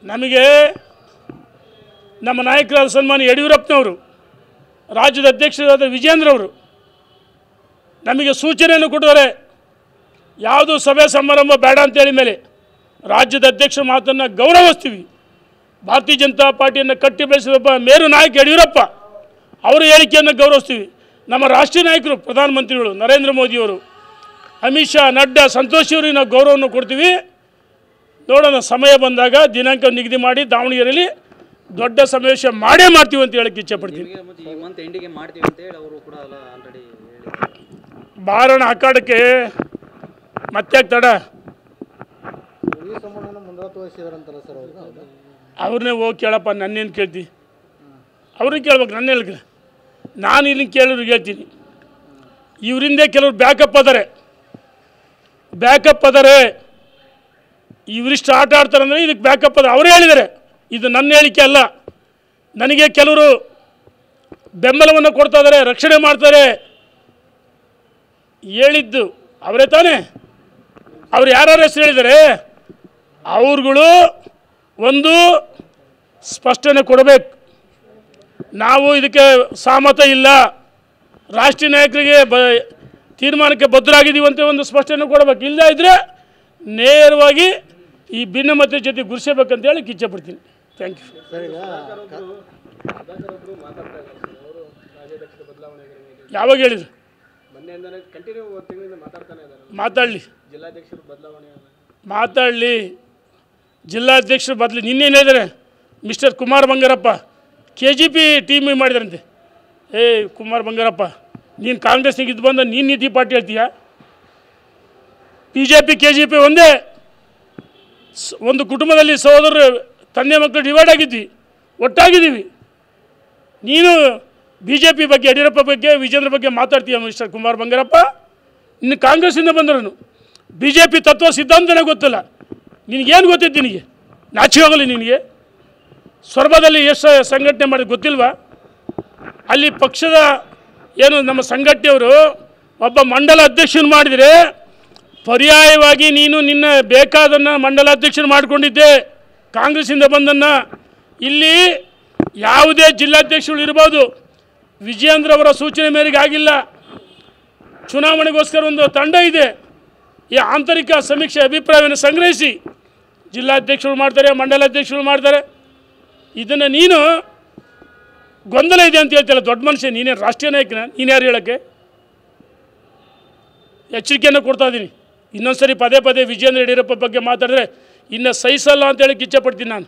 ನಮಗೆ ನಮ್ಮ ನಾಯಕರಾದ ಸನ್ಮಾನ್ಯ ಯಡಿಯೂರಪ್ಪನವರು, ರಾಜ್ಯದ ಅಧ್ಯಕ್ಷರಾದ ವಿಜೇಂದ್ರ ಅವರು ನಮಗೆ ಸೂಚನೆಯನ್ನು ಕೊಟ್ಟರೆ ಯಾವುದು ಸಭೆ ಸಮಾರಂಭ ಬೇಡ ಅಂತೇಳಿ ಮೇಲೆ ರಾಜ್ಯದ ಅಧ್ಯಕ್ಷರ ಮಾತನ್ನು ಗೌರವಿಸ್ತೀವಿ. ಭಾರತೀಯ ಜನತಾ ಪಾರ್ಟಿಯನ್ನು ಕಟ್ಟಿ ಬೆಳೆಸಿದ ಮೇರು ನಾಯಕ ಯಡಿಯೂರಪ್ಪ ಅವರ ಹೇಳಿಕೆಯನ್ನು ಗೌರವಿಸ್ತೀವಿ. ನಮ್ಮ ರಾಷ್ಟ್ರೀಯ ನಾಯಕರು ಪ್ರಧಾನಮಂತ್ರಿಗಳು ನರೇಂದ್ರ ಮೋದಿಯವರು, ಅಮಿತ್ ಶಾ, ನಡ್ಡಾ, ಸಂತೋಷ್ ಅವರಿಗೆ ನಾವು ಗೌರವವನ್ನು ಕೊಡ್ತೀವಿ. ನೋಡೋಣ, ಸಮಯ ಬಂದಾಗ ದಿನಾಂಕ ನಿಗದಿ ಮಾಡಿ ದಾವಣಗೆರೆಯಲ್ಲಿ ದೊಡ್ಡ ಸಮಾವೇಶ ಮಾಡೇ ಮಾಡ್ತೀವಿ ಅಂತ ಹೇಳಕ್ಕೆ ಇಚ್ಛೆಪಡ್ತೀನಿ. ಬಾರಣ ಅಖಾಡಕ್ಕೆ ಮತ್ತೆ ತಡ ಅವ್ರನ್ನೇ ಹೋಗಿ ಕೇಳಪ್ಪ, ನನ್ನೇನು ಕೇಳ್ತಿ? ಅವ್ರನ್ನ ಕೇಳ್ಬೇಕು, ನನ್ನ ಹೇಳ್ಕ. ನಾನು ಇಲ್ಲಿ ಕೇಳೋರಿಗೆ ಹೇಳ್ತೀನಿ. ಇವರಿಂದ ಕೆಲವರು ಬ್ಯಾಕಪ್ ಅದಾರೆ. ಇವರಿಷ್ಟು ಆಟ ಆಡ್ತಾರೆ ಅಂದರೆ ಇದಕ್ಕೆ ಬ್ಯಾಕಪ್ ಅದ. ಅವರೇ ಹೇಳಿದ್ದಾರೆ, ಇದು ನನ್ನ ಹೇಳಿಕೆ ಅಲ್ಲ. ನನಗೆ ಕೆಲವರು ಬೆಂಬಲವನ್ನು ಕೊಡ್ತಾ ಇದ್ದಾರೆ, ರಕ್ಷಣೆ ಮಾಡ್ತಾರೆ. ಹೇಳಿದ್ದು ಅವರೇ ತಾನೇ. ಅವ್ರು ಯಾರು ಹೆಸರು ಹೇಳಿದ್ದಾರೆ, ಅವ್ರುಗಳು ಒಂದು ಸ್ಪಷ್ಟನೆ ಕೊಡಬೇಕು. ನಾವು ಇದಕ್ಕೆ ಸಹಮತ ಇಲ್ಲ, ರಾಷ್ಟ್ರೀಯ ನಾಯಕರಿಗೆ ತೀರ್ಮಾನಕ್ಕೆ ಬದ್ಧರಾಗಿದ್ದೀವಿ ಅಂತ ಒಂದು ಸ್ಪಷ್ಟನೆ ಕೊಡಬೇಕು. ಇಲ್ಲ ಇದ್ದರೆ ನೇರವಾಗಿ ಈ ಭಿನ್ನಮತ ಜೊತೆ ಗುರುಸಬೇಕಂತ ಹೇಳಿ ಇಚ್ಛೆಪಡ್ತೀನಿ. Thank you. ಯಾವಾಗ ಹೇಳಿದ್ರು? ಮಾತಾಡಲಿ. ಜಿಲ್ಲಾಧ್ಯಕ್ಷರು ಬದಲು ನಿನ್ನೇನು ಹೇಳಿದ್ದಾರೆ, mister Kumar Bangarappa KGP team ಮಾಡಿದಾರಂತೆ. ಕುಮಾರ್ ಬಂಗಾರಪ್ಪ, ನೀನು ಕಾಂಗ್ರೆಸ್ನಿಗೆ ಇದು ಬಂದ ನೀನು ನೀತಿ ಪಾರ್ಟಿ ಹೇಳ್ತೀಯ? BJP KGP ಒಂದೇ. ಒಂದು ಕುಟುಂಬದಲ್ಲಿ ಸಹೋದರರು, ತಂದೆ ಮಕ್ಕಳು ಡಿವೈಡ್ ಆಗಿದ್ವಿ, ಒಟ್ಟಾಗಿದ್ದೀವಿ. ನೀನು BJP ಬಗ್ಗೆ, ಯಡಿಯೂರಪ್ಪ ಬಗ್ಗೆ, ವಿಜೇಂದ್ರ ಬಗ್ಗೆ ಮಾತಾಡ್ತೀಯ ಮಿಸ್ಟರ್ ಕುಮಾರ್ ಬಂಗಾರಪ್ಪ? ಇನ್ನು ಕಾಂಗ್ರೆಸ್ಸಿಂದ ಬಂದರು. BJP ತತ್ವ ಸಿದ್ಧಾಂತನೇ ಗೊತ್ತಿಲ್ಲ. ನಿನಗೇನು ಗೊತ್ತಿತ್ತು? ನಿನಗೆ ನಾಚಿ ಹೋಗಲಿ ನಿನಗೆ? ಸ್ವರ್ಭದಲ್ಲಿ ಎಷ್ಟು ಸಂಘಟನೆ ಮಾಡಿ ಗೊತ್ತಿಲ್ವಾ? ಅಲ್ಲಿ ಪಕ್ಷದ ಏನು ನಮ್ಮ ಸಂಘಟನೆಯವರು ಒಬ್ಬ ಮಂಡಲ ಅಧ್ಯಕ್ಷನ ಮಾಡಿದರೆ ಪರ್ಯಾಯವಾಗಿ ನೀನು ನಿನ್ನ ಬೇಕಾದನ್ನು ಮಂಡಲ ಅಧ್ಯಕ್ಷನ ಮಾಡಿಕೊಂಡಿದ್ದೆ, ಕಾಂಗ್ರೆಸ್ಸಿಂದ ಬಂದನ್ನು. ಇಲ್ಲಿ ಯಾವುದೇ ಜಿಲ್ಲಾಧ್ಯಕ್ಷಗಳು ಇರ್ಬೋದು, ವಿಜಯೇಂದ್ರ ಅವರ ಸೂಚನೆ ಮೇರೆಗೆ ಆಗಿಲ್ಲ. ಚುನಾವಣೆಗೋಸ್ಕರ ಒಂದು ತಂಡ ಇದೆ. ಈ ಆಂತರಿಕ ಸಮೀಕ್ಷೆ ಅಭಿಪ್ರಾಯವನ್ನು ಸಂಗ್ರಹಿಸಿ ಜಿಲ್ಲಾಧ್ಯಕ್ಷರು ಮಾಡ್ತಾರೆ, ಮಂಡಲಾಧ್ಯಕ್ಷರು ಮಾಡ್ತಾರೆ. ಇದನ್ನು ನೀನು ಗೊಂದಲ ಇದೆ ಅಂತ ಹೇಳ್ತಿಲ್ಲ. ದೊಡ್ಡ ಮನುಷ್ಯ ನೀನೇ, ರಾಷ್ಟ್ರೀಯ ನಾಯಕನ ನೀನು ಯಾರು ಹೇಳೋಕ್ಕೆ? ಎಚ್ಚರಿಕೆಯನ್ನು ಕೊಡ್ತಾ ಇದ್ದೀನಿ. ಇನ್ನೊಂದು ಸರಿ ಪದೇ ಪದೇ ವಿಜೇಂದ್ರ ಯಡಿಯೂರಪ್ಪ ಬಗ್ಗೆ ಮಾತಾಡಿದ್ರೆ ಇನ್ನು ಸಹಿಸಲ್ಲ ಅಂತ ಹೇಳಕ್ಕೆ ಇಚ್ಛೆಪಡ್ತೀನಿ ನಾನು.